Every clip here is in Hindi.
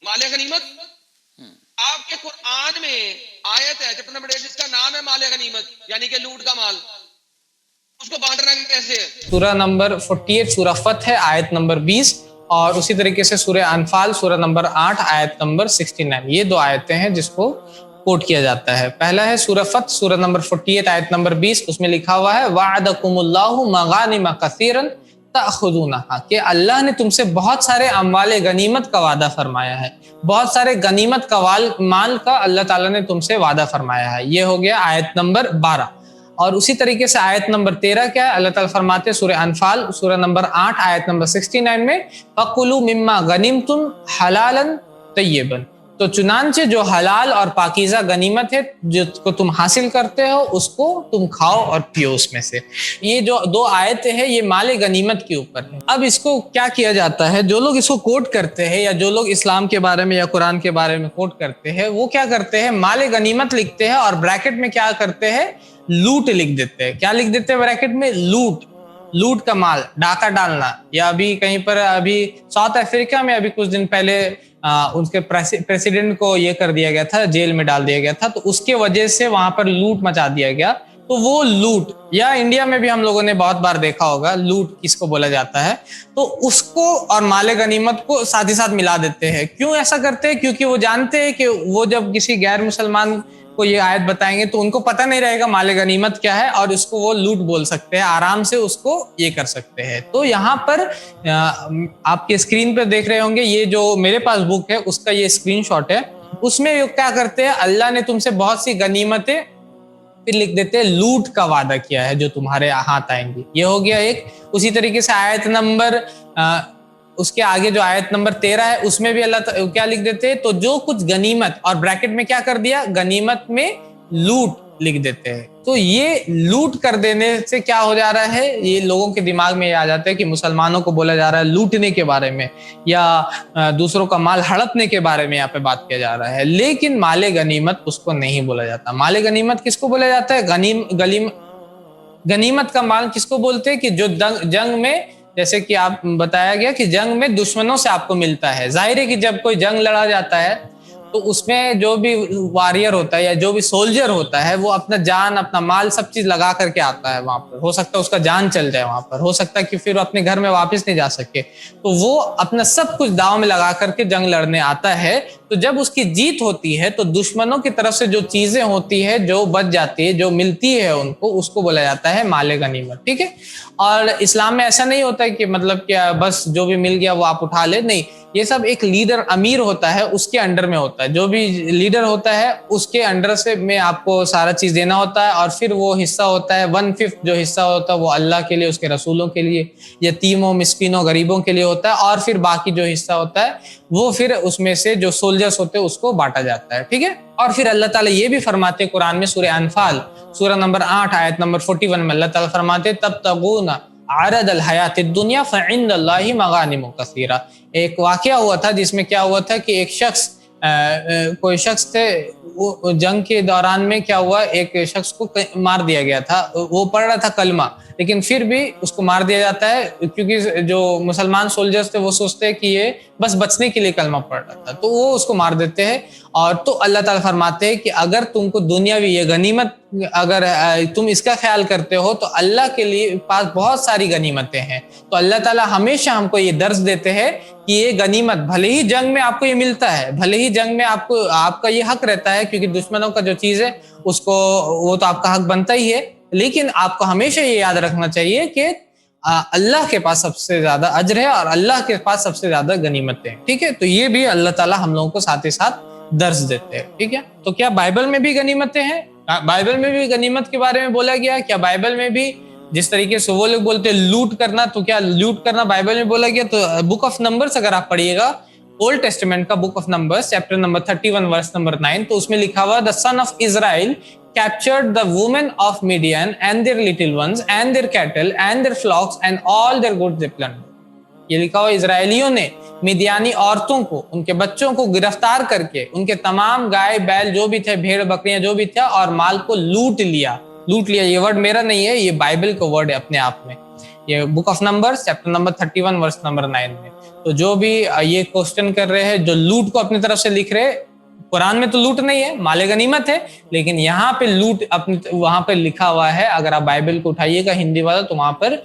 माले गनीमत आपके कुरान में आयत है चैप्टर नंबर 8 जिसका नाम है माले गनीमत, यानी कि लूट का माल, उसको बांटना कैसे है? सूरह नंबर 48 सूरह फत है आयत नंबर 20, और उसी तरीके से सूरह अनफाल सूरह नंबर 8 आयत नंबर 69। ये दो आयतें हैं जिसको कोट किया जाता है। पहला है सूरह फत सूरह नंबर 48 आयत नंबर 20, उसमें लिखा हुआ है वअदकुमुल्लाहु मगानिम कसीरन ताखुदूनहा, कि अल्लाह ने तुमसे बहुत सारे अम्वाले गनीमत का वादा फरमाया है, बहुत सारे गनीमत का माल का अल्लाह ताला ने तुमसे वादा फरमाया है। ये हो गया आयत नंबर 12। और उसी तरीके से आयत नंबर 13 क्या है, अल्लाह ताला फरमाते हैं सूरह अनफाल सूरह नंबर 8 आयत नंबर 69 में फकुलू मिम्मा गनीमतुम हलालन तय्यबन, तो चुनांचे जो हलाल और पाकीज़ा गनीमत है जिसको तुम हासिल करते हो उसको तुम खाओ और पियो उसमें से। ये जो दो आयतें हैं ये माले गनीमत के ऊपर है। अब इसको क्या किया जाता है, जो लोग इसको कोट करते हैं या जो लोग इस्लाम के बारे में या कुरान के बारे में कोट करते हैं वो क्या करते हैं, माले गनीमत लिखते हैं और ब्रैकेट में क्या करते हैं, लूट लिख देते हैं। क्या लिख देते हैं ब्रैकेट में, लूट, लूट का माल, डाका डालना। या अभी कहीं पर अभी साउथ अफ्रीका में अभी कुछ दिन पहले उनके प्रेसिडेंट को ये कर दिया गया था, जेल में डाल दिया गया था, तो उसके वजह से वहां पर लूट मचा दिया गया। तो वो लूट, या इंडिया में भी हम लोगों ने बहुत बार देखा होगा लूट किसको बोला जाता है, तो उसको और माले गनीमत को साथ ही साथ मिला देते हैं। क्यों ऐसा करते हैं, क्योंकि वो जानते हैं कि वो जब किसी गैर मुसलमान को ये आयत बताएंगे तो उनको पता नहीं रहेगा माले गनीमत क्या है और उसको वो लूट बोल सकते हैं, आराम से उसको ये कर सकते हैं। तो यहाँ पर आपके स्क्रीन पे देख रहे होंगे ये जो मेरे पास बुक है उसका ये स्क्रीनशॉट है। उसमें वो क्या करते हैं, अल्लाह ने तुमसे बहुत सी गनीमतें, फिर लिख देते हैं लूट का वादा किया है जो तुम्हारे हाथ आएंगी। ये हो गया एक। उसी तरीके से आयत नंबर उसके आगे जो आयत नंबर 13 है उसमें भी अल्लाह क्या लिख देते हैं, तो जो कुछ गनीमत, और ब्रैकेट में क्या कर दिया, गनीमत में लूट लिख देते हैं। तो ये लूट कर देने से क्या हो जा रहा है, ये लोगों के दिमाग में ये आ जाता है कि मुसलमानों को बोला जा रहा है लूटने के बारे में या दूसरों का माल हड़पने के बारे में यहाँ पे बात किया जा रहा है। लेकिन माले गनीमत उसको नहीं बोला जाता। माले गनीमत किसको बोला जाता है, गनीमत का माल किसको बोलते हैं कि जो जंग में, जैसे कि आप बताया गया कि जंग में दुश्मनों से आपको मिलता है। जाहिर है कि जब कोई जंग लड़ा जाता है तो उसमें जो भी वॉरियर होता है या जो भी सोल्जर होता है वो अपना जान अपना माल सब चीज लगा करके आता है वहां पर। हो सकता है उसका जान चल जाए वहां पर, हो सकता है कि फिर अपने घर में वापस नहीं जा सके, तो वो अपना सब कुछ दांव में लगा करके जंग लड़ने आता है। तो जब उसकी जीत होती है तो दुश्मनों की तरफ से जो चीजें होती है, जो बच जाती है, जो मिलती है उनको, उसको बोला जाता है माले गनीमत। ठीक है। और इस्लाम में ऐसा नहीं होता है कि मतलब क्या बस जो भी मिल गया वो आप उठा ले, नहीं, ये सब एक लीडर अमीर होता है उसके अंडर में होता है। जो भी लीडर होता है उसके अंडर से में आपको सारा चीज देना होता है, और फिर वो हिस्सा होता है 1/5 जो हिस्सा होता है वो अल्लाह के लिए, उसके रसूलों के लिए, यतीमों मिस्कीनों गरीबों के लिए होता है, और फिर बाकी जो हिस्सा होता है वो फिर उसमें से जो सोल्जर्स होते हैं उसको बांटा जाता है। ठीक है। और फिर अल्लाह ताला ये भी फरमाते कुरान में सूरह अनफाल सूरह नंबर 8 आयत नंबर 41 में अल्लाह ताला फरमाते तब तगूना आरद अल हयात दुनिया फइंदल्लाहि मगानिम कसीरा। एक वाकया हुआ था जिसमें क्या हुआ था कि एक शख्स कोई शख्स थे, वो जंग के दौरान में क्या हुआ, एक शख्स को मार दिया गया था। वो पढ़ रहा था कलमा, लेकिन फिर भी उसको मार दिया जाता है क्योंकि जो मुसलमान सोल्जर्स थे वो सोचते हैं कि ये बस बचने के लिए कलमा पढ़ रहा था, तो वो उसको मार देते हैं। और तो अल्लाह ताला फरमाते हैं कि अगर तुमको दुनियावी ये गनीमत, अगर तुम इसका ख्याल करते हो तो अल्लाह के लिए पास बहुत सारी गनीमतें हैं। तो अल्लाह ताला हमेशा हमको ये दर्ज देते हैं कि ये गनीमत भले ही जंग में आपको ये मिलता है, भले ही जंग में आपको आपका ये हक रहता है क्योंकि दुश्मनों का जो चीज है उसको वो तो आपका हक बनता ही है, लेकिन आपको हमेशा ये याद रखना चाहिए कि अल्लाह के पास सबसे ज्यादा अजर है और अल्लाह के पास सबसे ज्यादा गनीमतें हैं। ठीक है। तो ये भी अल्लाह ताला हम लोगों को साथ ही साथ दर्ज देते हैं। ठीक है। तो क्या बाइबल में भी गनीमतें हैं? बाइबल में भी गनीमत के बारे में बोला गया? क्या बाइबल में भी जिस तरीके से वो लोग बोलते हैं लूट करना, तो क्या लूट करना बाइबल में बोला गया? तो बुक ऑफ नंबर्स अगर आप पढ़िएगा, ओल्ड टेस्टामेंट का book of numbers chapter number 31 verse number 9, तो उसमें लिखा हुआ the son of Israel captured the women of Midian and their little ones and their cattle and their flocks and all their goods they plundered। ये लिखा हुआ इजराइलियों ने मिदियानी औरतों को, उनके बच्चों को गिरफ्तार करके उनके तमाम गाय बैल जो भी थे, भेड़ बकरियां जो भी था, और माल को लूट लिया। लूट लिया ये वर्ड मेरा नहीं है, ये बाइबल का वर्ड है अपने आप में। ये book of numbers chapter number 31 verse number 9 में। तो जो भी ये क्वेश्चन कर रहे हैं, जो लूट को अपनी तरफ से लिख रहे हैं, कुरान में तो लूट नहीं है, माले गनीमत है, लेकिन यहाँ पे लूट अपनी वहां पे लिखा हुआ है। अगर आप बाइबल को उठाइएगा हिंदी वाला, तो वहां पर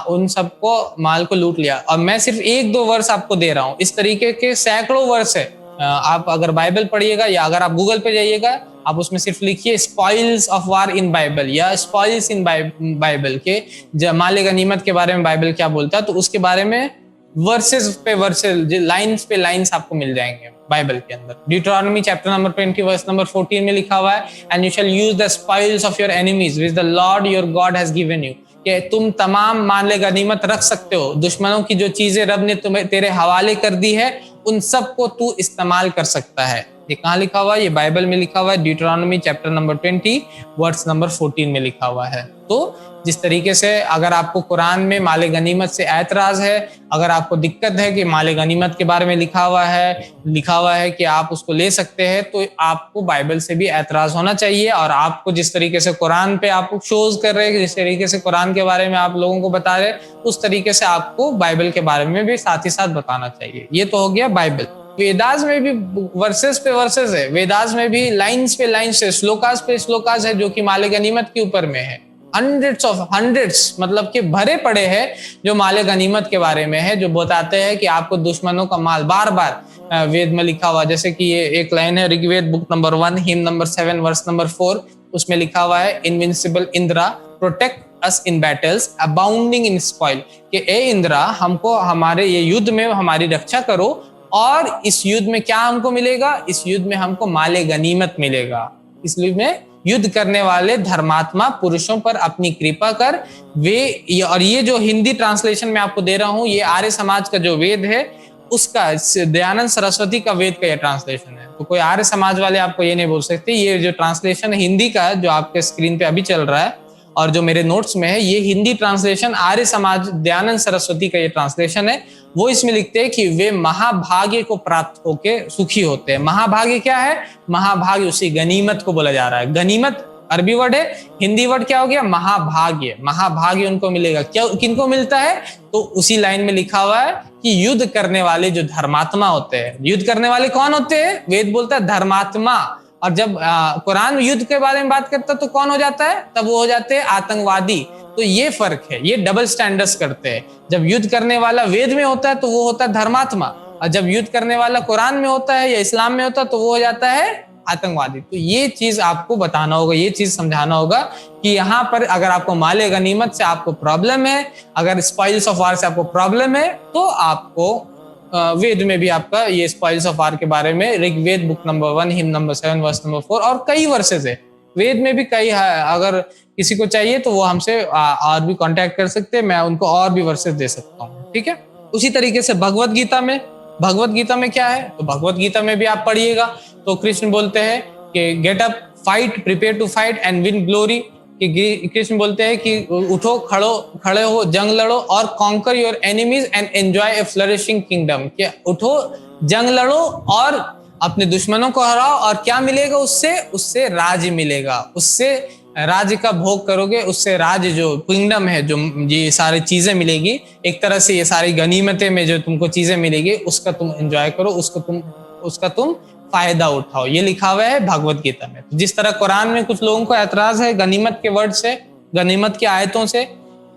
उन सबको माल को लूट लिया। और मैं सिर्फ 1-2 वर्स आपको दे रहा हूँ, इस तरीके के सैकड़ों वर्स है। आप अगर बाइबल पढ़िएगा या अगर आप गूगल पे जाइएगा, आप उसमें सिर्फ लिखिए spoils of war in Bible या स्पॉइल्स इन बाइबल के माले गनीमत के बारे में बाइबल क्या बोलता है, तो उसके बारे में वर्सेस पे वर्सेस, लाइंस पे लाइंस आपको मिल जाएंगे बाइबल के अंदर। ड्यूटरोनॉमी चैप्टर नंबर 20 वर्स नंबर 14 में लिखा हुआ है, and you shall use the spoils of your enemies which the Lord your God has given you, कि तुम तमाम माले गनीमत रख सकते हो, दुश्मनों की जो चीजें रब ने तुम्हें तेरे हवाले कर दी है उन सब को तू इस्तेमाल कर सकता है। ये कहाँ लिखा हुआ है? ये बाइबल में लिखा हुआ है, ड्यूटरोनॉमी चैप्टर नंबर 20 वर्स नंबर 14 में लिखा हुआ है। तो जिस तरीके से अगर आपको कुरान में माले गनीमत से ऐतराज है, अगर आपको दिक्कत है कि माले गनीमत के बारे में लिखा हुआ है कि आप उसको ले सकते हैं, तो आपको बाइबल से भी ऐतराज होना चाहिए। और आपको जिस तरीके से कुरान पे आप शोज कर रहे हैं, जिस तरीके से कुरान के बारे में आप लोगों को बता रहे हैं, उस तरीके से आपको बाइबल के बारे में भी साथ ही साथ बताना चाहिए। ये तो हो गया बाइबल। वेदास में भी वर्सेस पे वर्सेस है, वेदास में भी लाइन्स पे लाइन्स है, श्लोकास पे श्लोकास है, जो कि माले गनीमत के ऊपर में है। हंड्रेड्स मतलब कि भरे पड़े हैं जो माले गनीमत के बारे में है, जो बताते हैं कि आपको दुश्मनों का माल बार बार वेद में लिखा हुआ। जैसे कि ये एक लाइन है Rigveda book number 1 hymn number 7 verse number 4, उसमें लिखा हुआ है, invincible Indra protect us in battles abounding in spoil, कि ए इंद्रा हमको हमारे ये युद्ध में हमारी रक्षा करो, और इस युद्ध में क्या हमको मिलेगा? इस युद्ध में हमको माले गनीमत मिलेगा। इसलिए में युद्ध करने वाले धर्मात्मा पुरुषों पर अपनी कृपा कर वे, और ये जो हिंदी ट्रांसलेशन में आपको दे रहा हूं, ये आर्य समाज का जो वेद है उसका, दयानंद सरस्वती का वेद का ये ट्रांसलेशन है। तो कोई आर्य समाज वाले आपको ये नहीं बोल सकते। ये जो ट्रांसलेशन हिंदी का जो आपके स्क्रीन पे अभी चल रहा है और जो मेरे नोट्स में है, ये हिंदी ट्रांसलेशन आर्य समाज दयानंद सरस्वती का ये ट्रांसलेशन है। वो इसमें लिखते हैं कि वे महाभाग्य को प्राप्त होके सुखी होते हैं। महाभाग्य क्या है? महाभाग्य उसी गनीमत को बोला जा रहा है। गनीमत अरबी वर्ड है, हिंदी वर्ड क्या हो गया? महाभाग्य। महाभाग्य उनको मिलेगा। क्या किनको मिलता है? तो उसी लाइन में लिखा हुआ है कि युद्ध करने वाले जो धर्मात्मा होते हैं। युद्ध करने वाले कौन होते हैं? वेद बोलता है धर्मात्मा। और जब कुरान युद्ध के बारे में बात करता है तो कौन हो जाता है? तब वो हो जाते हैं आतंकवादी। तो ये फर्क है, ये डबल स्टैंडर्ड्स करते हैं। जब युद्ध करने वाला वेद में होता है तो वो होता है धर्मात्मा, और जब युद्ध करने वाला कुरान में होता है या इस्लाम में होता है तो वो हो जाता है आतंकवादी। तो ये चीज आपको बताना होगा, ये चीज समझाना होगा कि यहाँ पर अगर आपको माले गनीमत से आपको प्रॉब्लम है, अगर स्पॉइल्स ऑफ वार से आपको प्रॉब्लम है, तो आपको वेद में भी आपका ये स्पॉइल्स ऑफ वार के बारे में Rigveda book number 1 hymn number 7 verse number 4 और कई वर्सेस है। वेद में भी कई है। अगर किसी को चाहिए तो वो हमसे और भी कांटेक्ट कर सकते हैं, मैं उनको और भी वर्सेस दे सकता हूँ। ठीक है। उसी तरीके से भगवत गीता में क्या है? तो भगवत गीता में भी आप पढ़िएगा तो कृष्ण बोलते हैं कि get up, fight, prepare to fight and win glory. कि कृष्ण बोलते हैं कि उठो, खड़े हो, जंग लड़ो और conquer your enemies and enjoy A flourishing kingdom. क्या? उठो, जंग लड़ो और अपने दुश्मनों को हराओ, और क्या मिलेगा उससे राज्य मिलेगा, उससे राज्य का भोग करोगे, उससे राज्य जो किंगडम है, जो ये सारी चीजें मिलेगी, एक तरह से ये सारी गनीमतें में जो तुमको चीजें मिलेगी उसका तुम एंजॉय करो, उसका तुम फायदा उठाओ। ये लिखा हुआ है भगवत गीता में। तो जिस तरह कुरान में कुछ लोगों को ऐतराज है गनीमत के वर्ड से, गनीमत की आयतों से,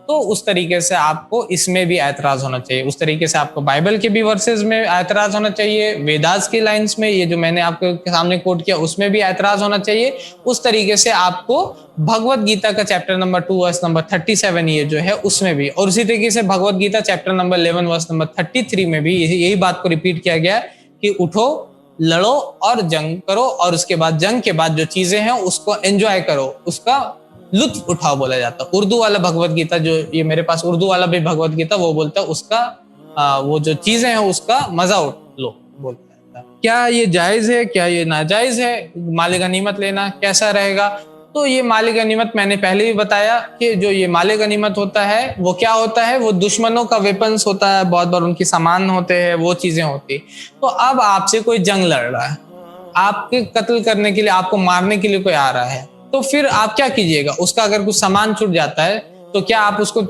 तो उस तरीके से आपको इसमें भी ऐतराज होना चाहिए। उस तरीके से आपको बाइबल के भी वर्सेस में ऐतराज होना चाहिए, वेदास की लाइंस में, ये जो मैंने आपके सामने कोट किया उसमें भी ऐतराज होना चाहिए। उस तरीके से आपको भगवत गीता का चैप्टर नंबर 2 वर्स नंबर 37 ये जो है उसमें भी, और उसी तरीके से Bhagavad Gita chapter number 11 verse number 33 में भी यही बात को रिपीट किया गया कि उठो, लड़ो और जंग करो, और उसके बाद जंग के बाद जो चीजें हैं उसको एंजॉय करो, उसका लुत्फ उठाओ बोला जाता है। उर्दू वाला भगवत गीता, जो ये मेरे पास उर्दू वाला भी भगवत गीता, वो बोलता है उसका वो जो चीजें हैं उसका मजा उठ लो बोलता है। क्या ये जायज है, क्या ये नाजायज है माले गनीमत लेना, कैसा रहेगा? तो ये माले गनीमत मैंने पहले भी बताया कि जो ये माले गनीमत होता है वो क्या होता है, वो दुश्मनों का वेपन्स होता है, बहुत बार उनकी सामान होते हैं, वो चीजें होती। तो अब आपसे कोई जंग लड़ रहा है, आपके कत्ल करने के लिए, आपको मारने के लिए कोई आ रहा है, तो फिर आप क्या कीजिएगा? उसका अगर कुछ सामान छूट जाता है तो क्या आप उसको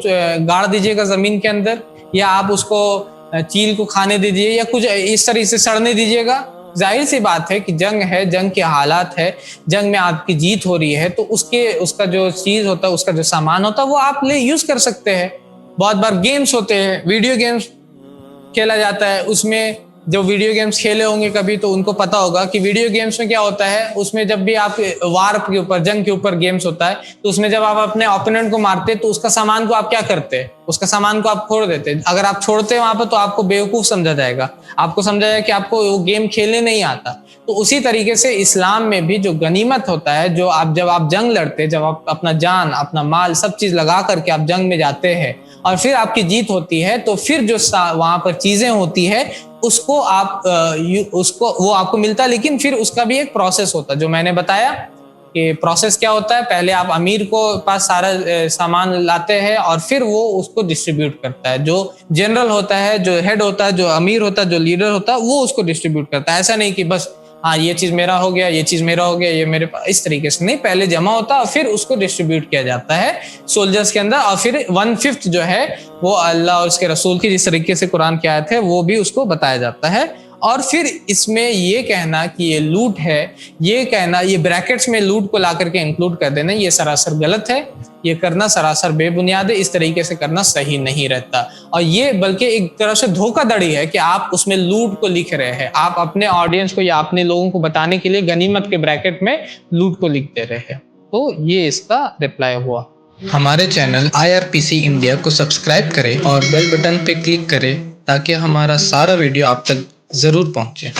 गाड़ दीजिएगा जमीन के अंदर, या आप उसको चील को खाने दीजिए, या कुछ इस तरह से सड़ने दीजिएगा? जाहिर सी बात है कि जंग है, जंग के हालात है, जंग में आपकी जीत हो रही है, तो उसका जो चीज होता है, उसका जो सामान होता है, वो आप ले यूज कर सकते हैं। बहुत बार गेम्स होते हैं, वीडियो गेम्स खेला जाता है, उसमें जो वीडियो गेम्स खेले होंगे कभी तो उनको पता होगा कि वीडियो गेम्स में क्या होता है, उसमें जब भी आप वार के ऊपर, जंग के ऊपर गेम्स होता है, तो उसमें जब आप अपने ओपोनेंट को मारते हैं तो उसका सामान को आप क्या करते हैं, उसका सामान को आप फोड़ देते हैं। अगर आप छोड़ते हैं वहां पर तो आपको बेवकूफ समझा जाएगा, आपको समझा जाएगा कि आपको वो गेम खेलने नहीं आता। तो उसी तरीके से इस्लाम में भी जो गनीमत होता है, जो आप जब आप जंग लड़ते हैं, जब आप अपना जान, अपना माल, सब चीज लगा करके आप जंग में जाते हैं और फिर आपकी जीत होती है, तो फिर जो वहां पर चीजें होती है उसको आप उसको वो आपको मिलता है। लेकिन फिर उसका भी एक प्रोसेस होता है, जो मैंने बताया कि प्रोसेस क्या होता है। पहले आप अमीर को पास सारा सामान लाते हैं और फिर वो उसको डिस्ट्रीब्यूट करता है। जो जनरल होता है, जो हेड होता है, जो अमीर होता है, जो लीडर होता है, वो उसको डिस्ट्रीब्यूट करता है। ऐसा नहीं कि बस हाँ ये चीज मेरा हो गया, ये चीज मेरा हो गया, ये मेरे पास, इस तरीके से नहीं। पहले जमा होता है और फिर उसको डिस्ट्रीब्यूट किया जाता है सोल्जर्स के अंदर, और फिर 1/5 जो है वो अल्लाह और उसके रसूल की जिस तरीके से कुरान की आयत है वो भी उसको बताया जाता है। और फिर इसमें ये कहना कि ये लूट है, ये कहना, ये ब्रैकेट्स में लूट को ला करके इंक्लूड कर देना, ये सरासर गलत है। ये करना सरासर बेबुनियाद है, इस तरीके से करना सही नहीं रहता। और ये बल्कि एक तरह से धोखाधड़ी है कि आप उसमें लूट को लिख रहे हैं, आप अपने ऑडियंस को या अपने लोगों को बताने के लिए गनीमत के ब्रैकेट में लूट को लिख दे रहे हैं। तो ये इसका रिप्लाई हुआ। हमारे चैनल IRPC इंडिया को सब्सक्राइब करें और बेल बटन पे क्लिक करें ताकि हमारा सारा वीडियो आप तक जरूर पहुंचे।